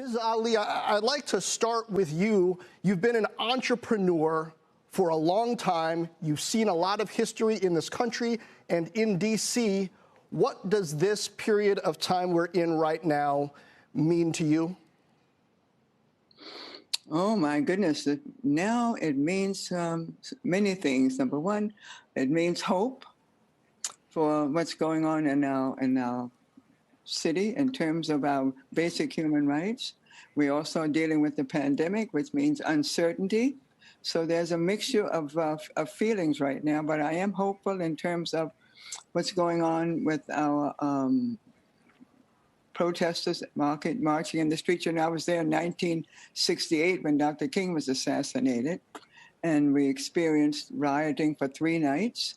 Ms. Ali, I'd like to start with you. You've been an entrepreneur for a long time. You've seen a lot of history in this country and in D.C. What does this period of time we're in right now mean to you? Oh, my goodness. Now it means many things. Number one, it means hope for what's going on in our city in terms of our basic human rights. We're also dealing with the pandemic, which means uncertainty. So there's a mixture of feelings right now, but I am hopeful in terms of what's going on with our protesters marching in the streets. And I was there in 1968 when Dr. King was assassinated, and we experienced rioting for 3 nights.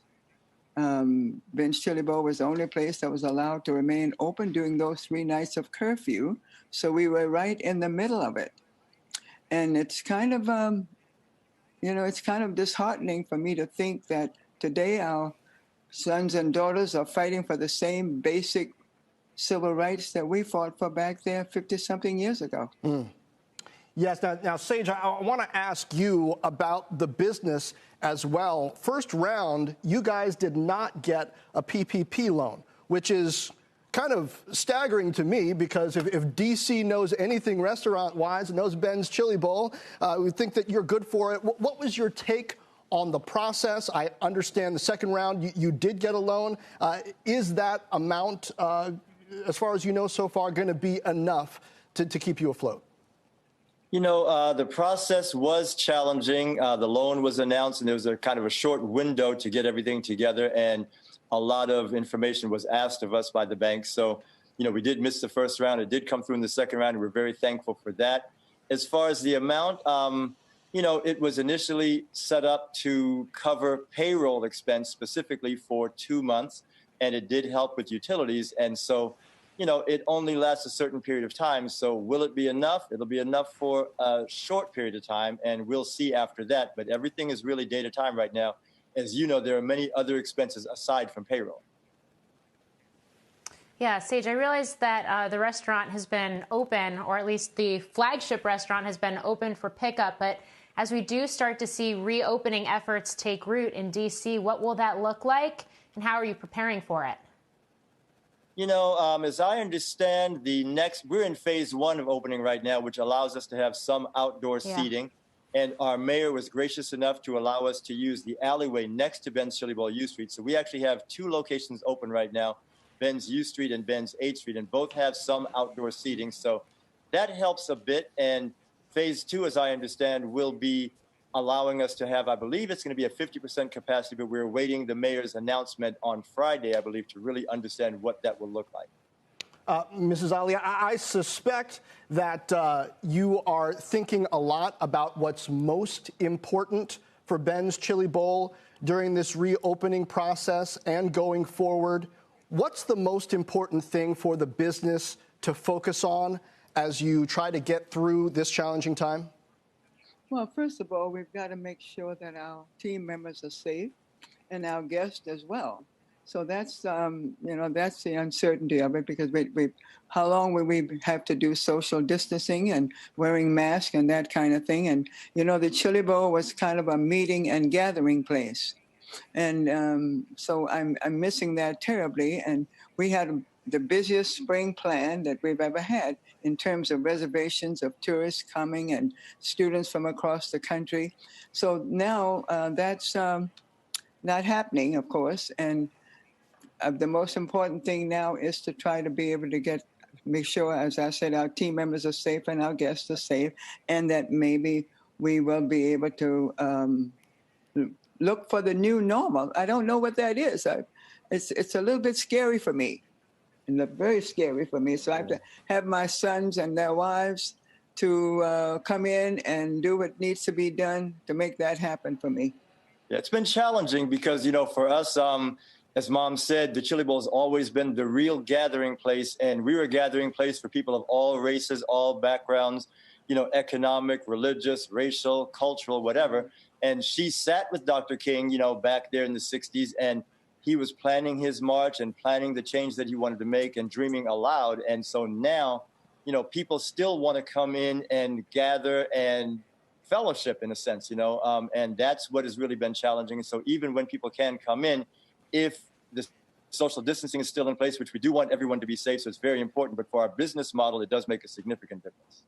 Ben's Chili Bowl was the only place that was allowed to remain open during those 3 nights of curfew. So we were right in the middle of it. And it's kind of, it's kind of disheartening for me to think that today our sons and daughters are fighting for the same basic civil rights that we fought for back there 50-something years ago. Yes. Now, Sage, I want to ask you about the business as well. First round, you guys did not get a PPP loan, which is kind of staggering to me because if D.C. knows anything restaurant-wise, knows Ben's Chili Bowl, we think that you're good for it. What was your take on the process? I understand the second round, you did get a loan. Is that amount, as far as you know so far, going to be enough to keep you afloat? You know, the process was challenging. The loan was announced, and there was a kind of a short window to get everything together, and a lot of information was asked of us by the bank. So, we did miss the first round. It did come through in the second round, and we're very thankful for that. As far as the amount, it was initially set up to cover payroll expense specifically for 2 months, and it did help with utilities. And so, it only lasts a certain period of time. So will it be enough? It'll be enough for a short period of time, and we'll see after that. But everything is really day to time right now. As you know, there are many other expenses aside from payroll. Yeah, Sage, I realize that the restaurant has been open, or at least the flagship restaurant has been open for pickup. But as we do start to see reopening efforts take root in D.C., what will that look like, and how are you preparing for it? As I understand, we're in phase 1 of opening right now, which allows us to have some outdoor seating. And our mayor was gracious enough to allow us to use the alleyway next to Ben's Chili Bowl U Street. So we actually have 2 locations open right now, Ben's U Street and Ben's H Street, and both have some outdoor seating. So that helps a bit. And phase 2, as I understand, will be allowing us to have, I believe it's going to be a 50% capacity, but we're awaiting the mayor's announcement on Friday, I believe, to really understand what that will look like. Mrs. Ali, I suspect that you are thinking a lot about what's most important for Ben's Chili Bowl during this reopening process and going forward. What's the most important thing for the business to focus on as you try to get through this challenging time? Well, first of all, we've got to make sure that our team members are safe and our guests as well. So that's, that's the uncertainty of it, because how long will we have to do social distancing and wearing masks and that kind of thing? And, the Chili Bowl was kind of a meeting and gathering place. And so I'm missing that terribly. And we had the busiest spring plan that we've ever had in terms of reservations of tourists coming and students from across the country. So now that's not happening, of course. And the most important thing now is to try to be able to make sure, as I said, our team members are safe and our guests are safe, and that maybe we will be able to look for the new normal. I don't know what that is. It's a little bit scary for me. Very scary for me. So I have to have my sons and their wives to come in and do what needs to be done to make that happen for me. Yeah, it's been challenging because, for us, as Mom said, the Chili Bowl has always been the real gathering place, and we were a gathering place for people of all races, all backgrounds, economic, religious, racial, cultural, whatever. And she sat with Dr. King, back there in the 60s, and he was planning his march and planning the change that he wanted to make and dreaming aloud. And so now, people still want to come in and gather and fellowship in a sense, and that's what has really been challenging. And so even when people can come in, if the social distancing is still in place, which we do want everyone to be safe, so it's very important, but for our business model, it does make a significant difference.